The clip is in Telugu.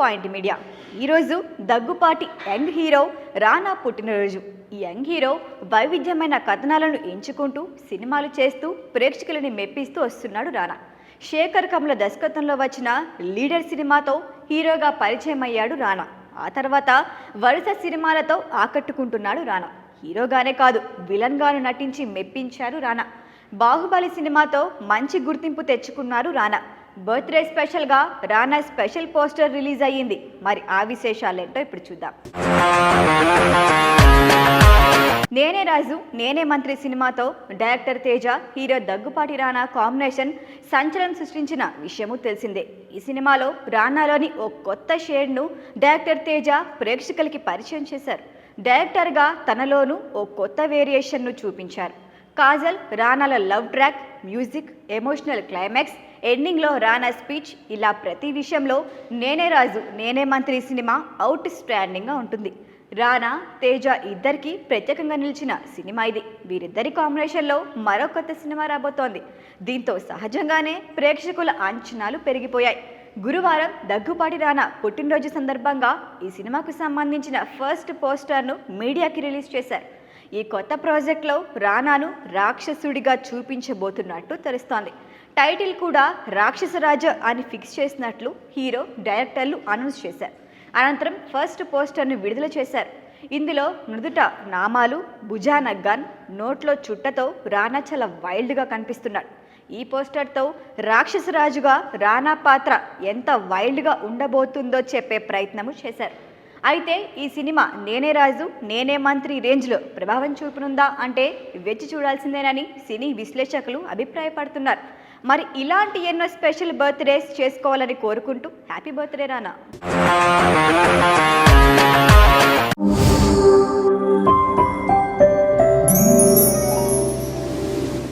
పాయింట్ మీడియా ఈరోజు దగ్గుపాటి యంగ్ హీరో రానా పుట్టినరోజు. ఈ యంగ్ హీరో వైవిధ్యమైన కథనాలను ఎంచుకుంటూ సినిమాలు చేస్తూ ప్రేక్షకులని మెప్పిస్తూ వస్తున్నాడు రానా. శేఖర్ కమ్ల దర్శకత్వంలో వచ్చిన లీడర్ సినిమాతో హీరోగా పరిచయం అయ్యాడు రానా. ఆ తర్వాత వరుస సినిమాలతో ఆకట్టుకుంటున్నాడు రానా. హీరోగానే కాదు విలన్గాను నటించి మెప్పించారు రానా. బాహుబలి సినిమాతో మంచి గుర్తింపు తెచ్చుకున్నారు రానా. బర్త్డే స్పెషల్గా రానా స్పెషల్ పోస్టర్ రిలీజ్ అయ్యింది. మరి ఆ విశేషాలేంటో ఇప్పుడు చూద్దాం. నేనే రాజు నేనే మంత్రి సినిమాతో డైరెక్టర్ తేజ, హీరో దగ్గుపాటి రానా కాంబినేషన్ సంచలనం సృష్టించిన విషయము తెలిసిందే. ఈ సినిమాలో రానాలోని ఓ కొత్త షేడ్ను డైరెక్టర్ తేజ ప్రేక్షకులకి పరిచయం చేశారు. డైరెక్టర్గా తనలోనూ ఓ కొత్త వేరియేషన్ను చూపించారు. కాజల్, రానాల love track, music, emotional climax, ఎండింగ్లో రానా స్పీచ్, ఇలా ప్రతి విషయంలో నేనే రాజు నేనే మంత్రి సినిమా అవుట్ స్టాండింగ్గా ఉంటుంది. రానా, తేజ ఇద్దరికి ప్రత్యేకంగా నిలిచిన సినిమా ఇది. వీరిద్దరి కాంబినేషన్లో మరో కొత్త సినిమా రాబోతోంది. దీంతో సహజంగానే ప్రేక్షకుల అంచనాలు పెరిగిపోయాయి. గురువారం దగ్గుపాటి రానా పుట్టినరోజు సందర్భంగా ఈ సినిమాకు సంబంధించిన ఫస్ట్ పోస్టర్ను మీడియాకి రిలీజ్ చేశారు. ఈ కొత్త ప్రాజెక్ట్లో రానాను రాక్షసుడిగా చూపించబోతున్నట్టు తెలుస్తోంది. టైటిల్ కూడా రాక్షసరాజ అని ఫిక్స్ చేసినట్లు హీరో, డైరెక్టర్లు అనౌన్స్ చేశారు. అనంతరం ఫస్ట్ పోస్టర్ను విడుదల చేశారు. ఇందులో నుదుట నామాలు, భుజాన గన్, నోట్లో చుట్టతో రానా చాలా వైల్డ్గా కనిపిస్తున్నాడు. ఈ పోస్టర్తో రాక్షసరాజుగా రానా పాత్ర ఎంత వైల్డ్గా ఉండబోతుందో చెప్పే ప్రయత్నము చేశారు. అయితే ఈ సినిమా నేనే రాజు నేనే మంత్రి రేంజ్లో ప్రభావం చూపనుందా అంటే వెచ్చి చూడాల్సిందేనని సినీ విశ్లేషకులు అభిప్రాయపడుతున్నారు. మరి ఇలాంటి ఎన్నో స్పెషల్ బర్త్డేస్ చేసుకోవాలని కోరుకుంటూ హ్యాపీ బర్త్డే రానా.